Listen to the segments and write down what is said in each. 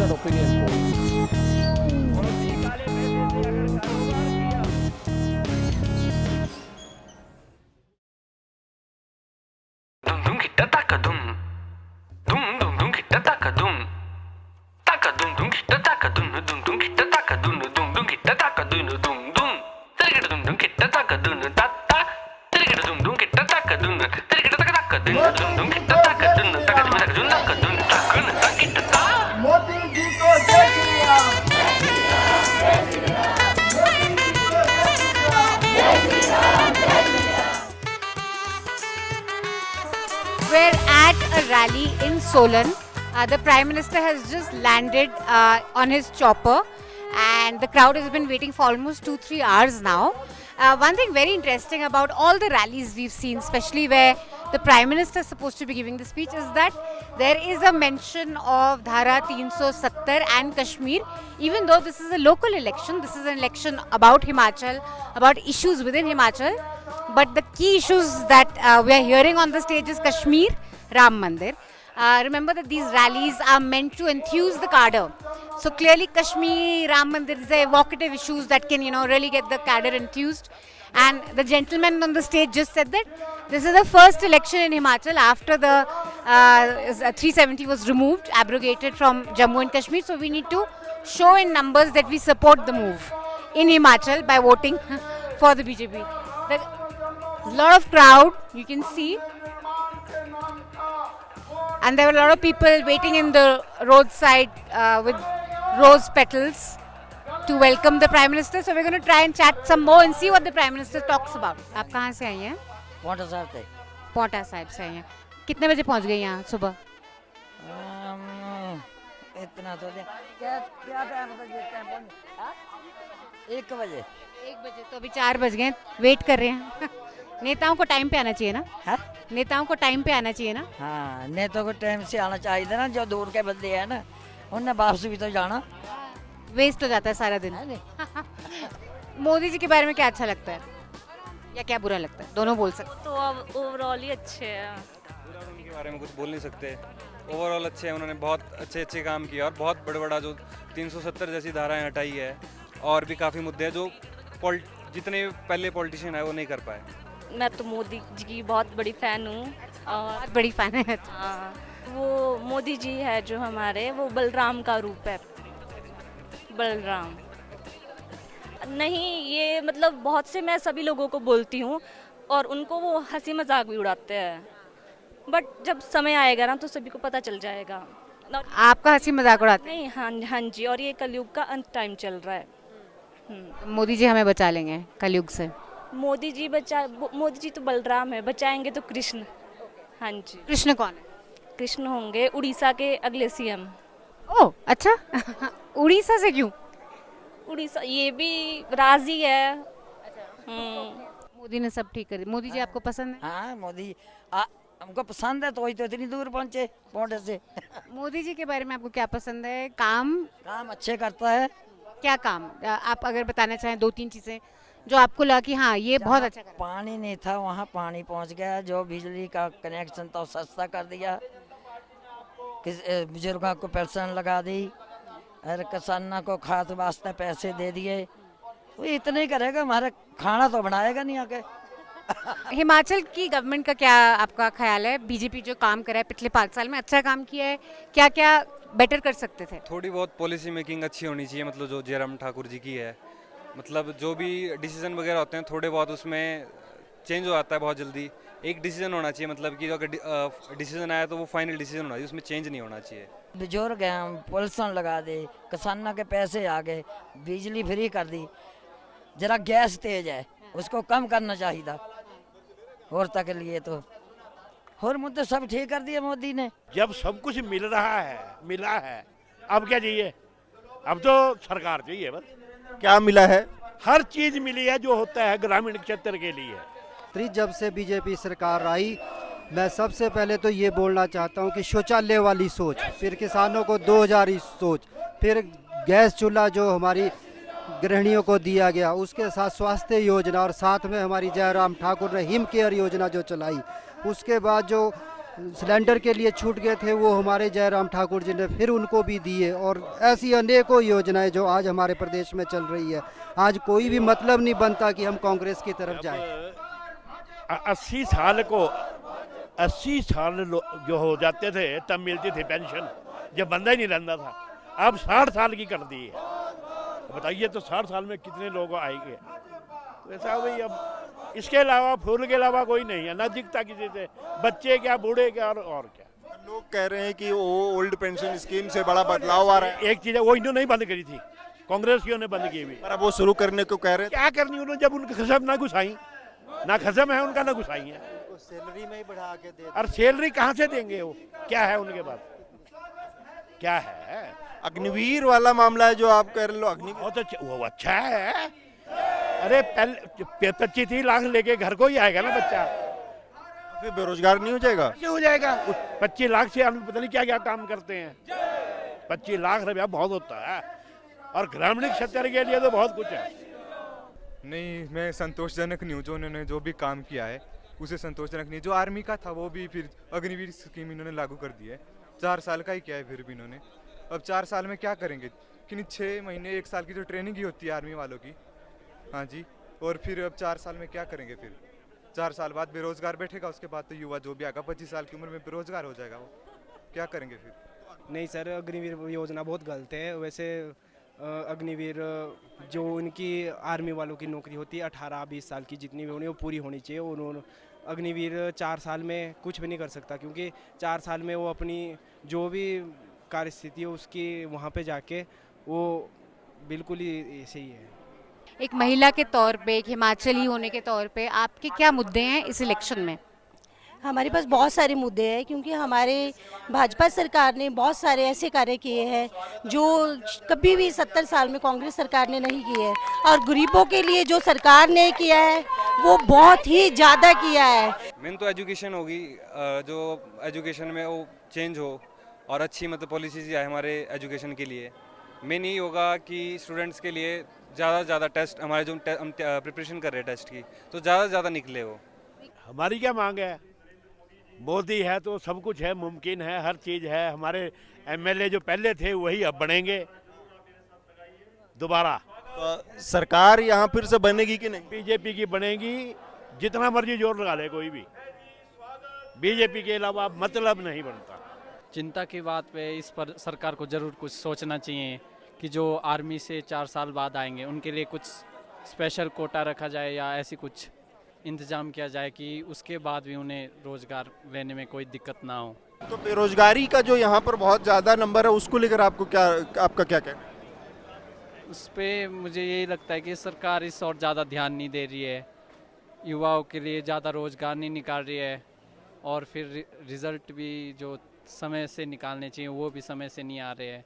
an opinion poll. Dum dum kita taka dum. Dum dum dum kita taka dum. Taka dum dum kita taka dum dum kita taka dum dum kita taka dum dum. Tirigida dum dum kita taka dum ta ta. Tirigida dum dum kita taka dum. Tirigida taka dum kita taka dum taka dum taka dum taka kita ta. Modi ji को जय Shri Ram. We're at a rally in Solan. The Prime Minister has just landed on his chopper, and the crowd has been waiting for almost 2-3 hours now. One thing very interesting about all the rallies we've seen, especially where the Prime Minister is supposed to be giving the speech, is that there is a mention of Dhara 370 and Kashmir. Even though this is a local election, this is an election about Himachal, about issues within Himachal. But the key issues that we are hearing on the stage is Kashmir, Ram Mandir. Remember that these rallies are meant to enthuse the cadre. So clearly Kashmir, Ram Mandir is evocative issues that can, really get the cadre enthused. And the gentleman on the stage just said that this is the first election in Himachal after the 370 was removed, abrogated from Jammu and Kashmir. So we need to show in numbers that we support the move in Himachal by voting for the BJP. There's a lot of crowd, you can see. And there were a lot of people waiting in the roadside with rose petals to welcome the Prime Minister. So we're going to try and chat some more and see what the Prime Minister talks about. आप कहाँ से आई हैं? पौंटा साहब थे। पोंटा साहिब से आई हैं। कितने बजे पहुँच गई यहाँ सुबह? इतना तो क्या क्या टाइम था जिस टाइम पहुंचे? 1 बजे। 1 बजे तो अभी 4 बज गए, वेट कर रहे हैं। नेताओं को टाइम पे आना चाहिए ना? हाँ नेताओं को टाइम पे आना चाहिए ना? हाँ नेता को टाइम से आना चाहिए ना, जो दूर के बंदे हैं ना उन्हें वापस भी तो जाना वेस्ट हो जाता है सारा दिन। है नहीं। मोदी जी के बारे में क्या अच्छा लगता है या क्या बुरा लगता है? दोनों बोल सकते तो अब ओवरऑल ही अच्छे हैं। उनके बारे में कुछ बोल नहीं सकते। ओवरऑल अच्छे हैं, उन्होंने बहुत अच्छे काम किया और बहुत बड़ा जो 370 जैसी धाराएं हटाई है और भी काफ़ी मुद्दे हैं जो जितने पहले पॉलिटिशियन है वो नहीं कर पाए। मैं तो मोदी जी की बहुत बड़ी फ़ैन हूँ और बहुत बड़ी फैन है। हाँ, वो मोदी जी है जो हमारे, वो बलराम का रूप है। बलराम नहीं, ये मतलब बहुत से मैं सभी लोगों को बोलती हूँ और उनको वो हंसी मजाक भी उड़ाते हैं, बट जब समय आएगा ना तो सभी को पता चल जाएगा। आपका हंसी मजाक उड़ाते नहीं, हाँ हाँ जी, और ये कलयुग का अंत टाइम चल रहा है। हैं? मोदी जी हमें बचा लेंगे कलयुग से। मोदी जी तो बलराम है, बचाएंगे तो कृष्ण। हाँ जी, कृष्ण कौन है? कृष्ण होंगे उड़ीसा के अगले सीएम। ओह अच्छा। उड़ीसा से क्यों? उड़ीसा ये भी राजी है। मोदी ने सब ठीक कर दिया। मोदी जी आपको पसंद है? हाँ मोदी हमको पसंद है तो वही तो इतनी दूर पहुंचे पौंटे से। मोदी जी के बारे में आपको क्या पसंद है? काम अच्छे करता है। क्या काम आप अगर बताना चाहें 2-3 चीजें जो आपको लगा कि हाँ ये बहुत अच्छा करा? पानी नहीं था वहाँ पानी पहुँच गया, जो बिजली का कनेक्शन था वो सस्ता कर दिया, बुजुर्गों को पेंशन लगा दी और किसानों को खाद वास्ते पैसे दे दिए। वो इतना ही करेगा, हमारा खाना तो बनाएगा नहीं आके। हिमाचल की गवर्नमेंट का क्या आपका ख्याल है? बीजेपी जो काम करा है पिछले 5 साल में, अच्छा काम किया है? क्या क्या बेटर कर सकते थे? थोड़ी बहुत पॉलिसी मेकिंग अच्छी होनी चाहिए, मतलब जो जयराम ठाकुर जी की है, मतलब जो भी डिसीजन वगैरह होते हैं थोड़े बहुत उसमें चेंज हो जाता है बहुत जल्दी। एक डिसीजन होना चाहिए, मतलब कि अगर डिसीजन आया तो वो फाइनल डिसीजन होना चाहिए, उसमें चेंज नहीं होना चाहिए। बुजुर्ग हैं, पेंशन लगा दे, किसानों के पैसे आ गए, बिजली फ्री कर दी, जरा गैस तेज है उसको कम करना चाहिए था औरतों के लिए। तो और मुद्दे सब ठीक कर दिए मोदी ने। जब सब कुछ मिला है अब क्या चाहिए? अब तो सरकार चाहिए बस। क्या मिला है? हर चीज मिली है जो होता है ग्रामीण क्षेत्र के लिए। जब से बीजेपी सरकार आई, मैं सबसे पहले तो ये बोलना चाहता हूँ कि शौचालय वाली सोच, फिर किसानों को 2000 सोच, फिर गैस चूल्हा जो हमारी गृहिणियों को दिया गया, उसके साथ स्वास्थ्य योजना और साथ में हमारी जयराम ठाकुर ने हिम केयर योजना जो चलाई, उसके बाद जो सिलेंडर के लिए छूट गए थे वो हमारे जयराम ठाकुर जी ने फिर उनको भी दिए। और ऐसी अनेकों योजनाएं जो आज हमारे प्रदेश में चल रही है, आज कोई भी मतलब नहीं बनता कि हम कांग्रेस की तरफ जाएं। 80 साल जो हो जाते थे तब मिलती थी पेंशन, जब बंदा ही नहीं रहता था। अब 60 साल की कर दी है। बताइए तो 60 साल में कितने लोग आएंगे। तो ऐसा भाई, अब इसके अलावा फूल के अलावा कोई नहीं है, ना दिखता किसी से, बच्चे क्या बूढ़े क्या और क्या। लोग कह रहे हैं कि वो ओल्ड पेंशन स्कीम से बड़ा बदलाव आ रहा है। एक चीज है, वो इन्होंने नहीं बंद करी थी, कांग्रेसियों ने बंद की हुई। पर अब वो शुरू करने को कह रहे हैं। क्या करनी उन्होंने, जब उनकी खसम ना घुसाई, ना खसम है उनका ना घुसाई है। सैलरी में ही बढ़ा के दे। और सैलरी कहाँ से देंगे वो, क्या है उनके पास, क्या है। अग्निवीर वाला मामला है जो आप कह रहे हो, अग्निवीर बहुत अच्छा, वो अच्छा है। अरे पहले 25-30 लाख लेके घर को ही आएगा ना बच्चा, फिर बेरोजगार नहीं हो जाएगा। क्यों हो जाएगा। 25 लाख से हम पता नहीं क्या क्या काम करते हैं। 25 लाख रुपया बहुत होता है, और ग्रामीण क्षेत्र के लिए तो बहुत कुछ है। नहीं, मैं संतोषजनक नहीं हूँ जो उन्होंने जो भी काम किया है उसे संतोषजनक नहीं। जो आर्मी का था वो भी फिर अग्निवीर स्कीम इन्होंने लागू कर दी है। 4 साल का ही किया है फिर भी इन्होंने। अब 4 साल में क्या करेंगे कि 6 महीने 1 साल की जो ट्रेनिंग ही होती है आर्मी वालों की, हाँ जी, और फिर अब 4 साल में क्या करेंगे। फिर 4 साल बाद बेरोजगार बैठेगा, उसके बाद तो युवा जो भी आएगा 25 साल की उम्र में बेरोजगार हो जाएगा, वो क्या करेंगे फिर। नहीं सर, अग्निवीर योजना बहुत गलत है। वैसे अग्निवीर जो उनकी आर्मी वालों की नौकरी होती है 18-20 साल की जितनी भी होनी वो पूरी होनी चाहिए। उन्होंने अग्निवीर 4 साल में कुछ भी नहीं कर सकता, क्योंकि 4 साल में वो अपनी जो भी कार्य स्थिति है उसकी वहाँ पे जाके वो बिल्कुल ही सही है। एक महिला के तौर पे, एक हिमाचली होने के तौर पे आपके क्या मुद्दे हैं इस इलेक्शन में? हमारे पास बहुत सारे मुद्दे हैं, क्योंकि हमारे भाजपा सरकार ने बहुत सारे ऐसे कार्य किए हैं जो कभी भी 70 साल में कांग्रेस सरकार ने नहीं किए हैं। और गरीबों के लिए जो सरकार ने किया है वो बहुत ही ज़्यादा किया है। मेन तो एजुकेशन होगी, जो एजुकेशन में वो चेंज हो और अच्छी मतलब पॉलिसीज आए हमारे एजुकेशन के लिए। मेन यही होगा कि स्टूडेंट्स के लिए ज़्यादा से ज़्यादा टेस्ट, हमारे जो हम प्रिपरेशन कर रहे हैं टेस्ट की, तो ज़्यादा से ज़्यादा निकले वो। हमारी क्या मांग है, मोदी है तो सब कुछ है, मुमकिन है, हर चीज़ है। हमारे एमएलए जो पहले थे वही अब बनेंगे दोबारा। तो सरकार यहाँ फिर से बनेगी कि नहीं? बीजेपी की बनेगी, जितना मर्जी जोर लगा ले कोई भी, बीजेपी के अलावा मतलब नहीं बनता। चिंता की बात पे इस पर सरकार को ज़रूर कुछ सोचना चाहिए कि जो आर्मी से 4 साल बाद आएंगे उनके लिए कुछ स्पेशल कोटा रखा जाए या ऐसी कुछ इंतज़ाम किया जाए कि उसके बाद भी उन्हें रोज़गार लेने में कोई दिक्कत ना हो। तो बेरोजगारी का जो यहाँ पर बहुत ज़्यादा नंबर है उसको लेकर आपका क्या कहना है? उस पर मुझे यही लगता है कि सरकार इस और ज़्यादा ध्यान नहीं दे रही है, युवाओं के लिए ज़्यादा रोज़गार नहीं निकाल रही है, और फिर रिज़ल्ट भी जो समय से निकालने चाहिए वो भी समय से नहीं आ रहे हैं।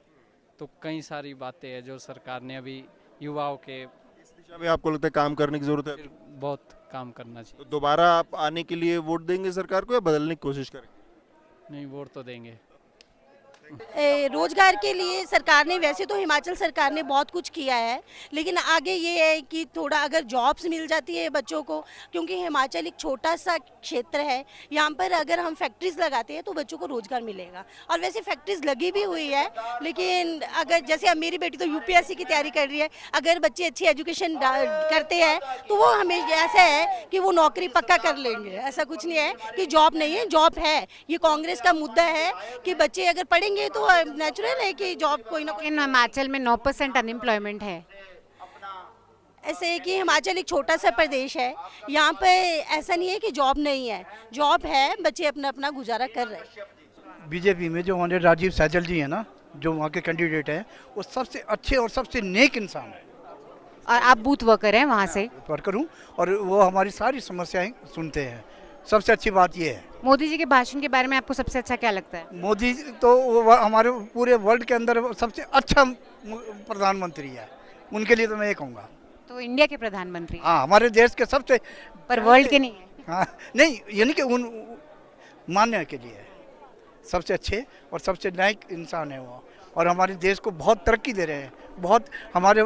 तो कई सारी बातें हैं जो सरकार ने अभी युवाओं के इस दिशा में आपको लगता है काम करने की ज़रूरत है? बहुत काम करना चाहिए। तो दोबारा आप आने के लिए वोट देंगे सरकार को या बदलने की कोशिश करेंगे? नहीं, वोट तो देंगे। रोजगार के लिए सरकार ने, वैसे तो हिमाचल सरकार ने बहुत कुछ किया है, लेकिन आगे ये है कि थोड़ा अगर जॉब्स मिल जाती है बच्चों को, क्योंकि हिमाचल एक छोटा सा क्षेत्र है, यहाँ पर अगर हम फैक्ट्रीज लगाते हैं तो बच्चों को रोजगार मिलेगा। और वैसे फैक्ट्रीज लगी भी हुई है, लेकिन अगर जैसे अब मेरी बेटी तो यूपीएससी की तैयारी कर रही है, अगर बच्चे अच्छी एजुकेशन करते हैं तो वो हमें ऐसा है कि वो नौकरी पक्का कर लेंगे। ऐसा कुछ नहीं है कि जॉब नहीं है, जॉब है। ये कांग्रेस का मुद्दा है कि बच्चे अगर पढ़ेंगे तो नेचुरल है कि जॉब कोई ना कोई। हिमाचल में 9% अनएम्प्लॉयमेंट है। ऐसे है कि हिमाचल एक छोटा सा प्रदेश है, यहाँ पे ऐसा नहीं है कि जॉब नहीं है, जॉब है, बच्चे अपना अपना गुजारा कर रहे हैं। बीजेपी में जो हमारे राजीव सहजल जी हैं ना, जो वहाँ के कैंडिडेट हैं, वो सबसे अच्छे और सबसे नेक इंसान है। और आप बूथ वर्कर हैं वहाँ से? वर्कर हूँ, और वो हमारी सारी समस्याएं सुनते हैं। सबसे अच्छी बात ये है। मोदी जी के भाषण के बारे में आपको सबसे अच्छा क्या लगता है? मोदी तो हमारे पूरे वर्ल्ड के अंदर सबसे अच्छा प्रधानमंत्री है, उनके लिए तो मैं ये कहूँगा। तो इंडिया के प्रधानमंत्री? हाँ, हमारे देश के सबसे, पर वर्ल्ड के नहीं है। हाँ नहीं, यानी कि उन मान्य के लिए सबसे अच्छे और सबसे न्यायिक इंसान है वो। और हमारे देश को बहुत तरक्की दे रहे हैं, बहुत हमारे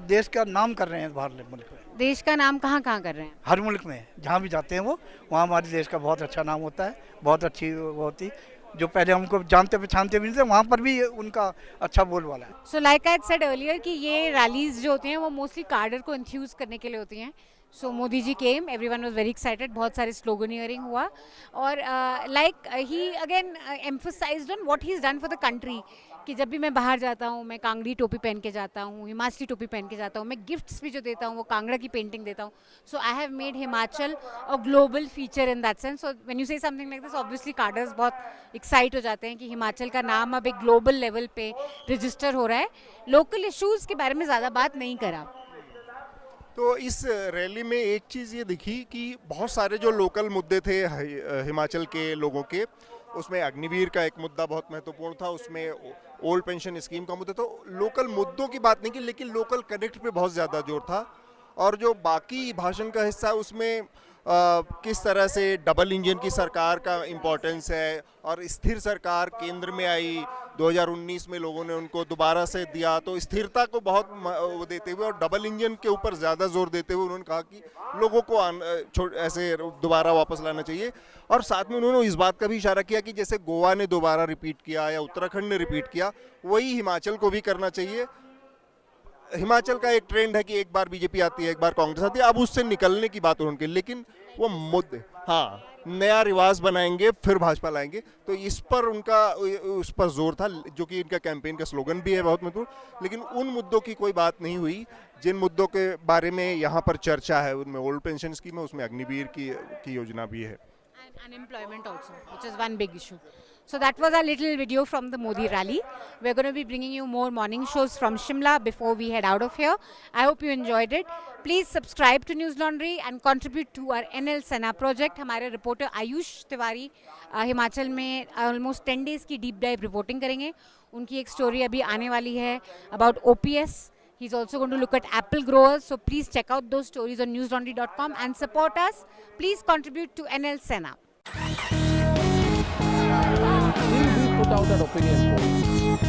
देश का नाम कर रहे हैं बाहर मुल्क में। देश का नाम कहाँ कहाँ कर रहे हैं? हर मुल्क में जहाँ भी जाते हैं वो, वहाँ हमारे देश का बहुत अच्छा नाम होता है, बहुत अच्छी वो होती। जो पहले हमको जानते पहचानते भी नहीं थे, वहाँ पर भी उनका अच्छा बोलबाला है। So like I said earlier कि ये रैलीज जो होती हैं वो मोस्टली कार्डर को इन्फ्यूज करने के लिए होती हैं। So Modi ji came, everyone was very excited, बहुत सारे स्लोगनियरिंग हुआ और like he again emphasised on what he is done for the country कि जब भी मैं बाहर जाता हूँ मैं कांगड़ी टोपी पहन के जाता हूँ, हिमाचली टोपी पहन के जाता हूँ, मैं गिफ्ट्स भी जो देता हूँ वो कांगड़ा की पेंटिंग देता हूँ। So I have made Himachal a global feature in that sense. So when you say something like this obviously cadres बहुत एक्साइट हो जाते हैं कि हिमाचल का नाम अब एक ग्लोबल लेवल पे रजिस्टर हो रहा है। लोकल इश्यूज़ के बारे में ज़्यादा बात नहीं करा। तो इस रैली में एक चीज़ ये दिखी कि बहुत सारे जो लोकल मुद्दे थे हिमाचल के लोगों के, उसमें अग्निवीर का एक मुद्दा बहुत महत्वपूर्ण था, उसमें ओल्ड पेंशन स्कीम का मुद्दा। तो लोकल मुद्दों की बात नहीं की, लेकिन लोकल कनेक्ट पे बहुत ज़्यादा जोर था। और जो बाकी भाषण का हिस्सा है उसमें किस तरह से डबल इंजन की सरकार का इम्पोर्टेंस है और स्थिर सरकार केंद्र में आई 2019 में, लोगों ने उनको दोबारा से दिया, तो स्थिरता को बहुत वो देते हुए और डबल इंजन के ऊपर ज़्यादा जोर देते हुए उन्होंने कहा कि लोगों को ऐसे दोबारा वापस लाना चाहिए। और साथ में उन्होंने इस बात का भी इशारा किया कि जैसे गोवा ने दोबारा रिपीट किया या उत्तराखंड ने रिपीट किया, वही हिमाचल को भी करना चाहिए। हिमाचल का एक ट्रेंड है कि एक बार बीजेपी आती है, एक बार कांग्रेस आती है, अब उससे निकलने की बात उनकी, लेकिन वो मुद्दे, हाँ, नया रिवाज बनाएंगे फिर भाजपा लाएंगे, तो इस पर उनका उस पर जोर था, जो कि इनका कैंपेन का स्लोगन भी है बहुत महत्वपूर्ण। लेकिन उन मुद्दों की कोई बात नहीं हुई जिन मुद्दों के बारे में यहाँ पर चर्चा है। उनमें ओल्ड पेंशन स्कीम है, उसमें अग्निवीर की योजना भी है, Unemployment also, which is one big issue. So that was a little video from the Modi rally. We're going to be bringing you more morning shows from Shimla before we head out of here. I hope you enjoyed it. Please subscribe to News Laundry and contribute to our NL Sena project. हमारे reporter Ayush Tiwari Himachal में almost 10 days की deep dive reporting करेंगे। उनकी एक story अभी आने वाली है about OPS. He's also going to look at apple growers. So please check out those stories on newslaundry.com and support us. Please contribute to NL Sena. Will we put out an opinion poll?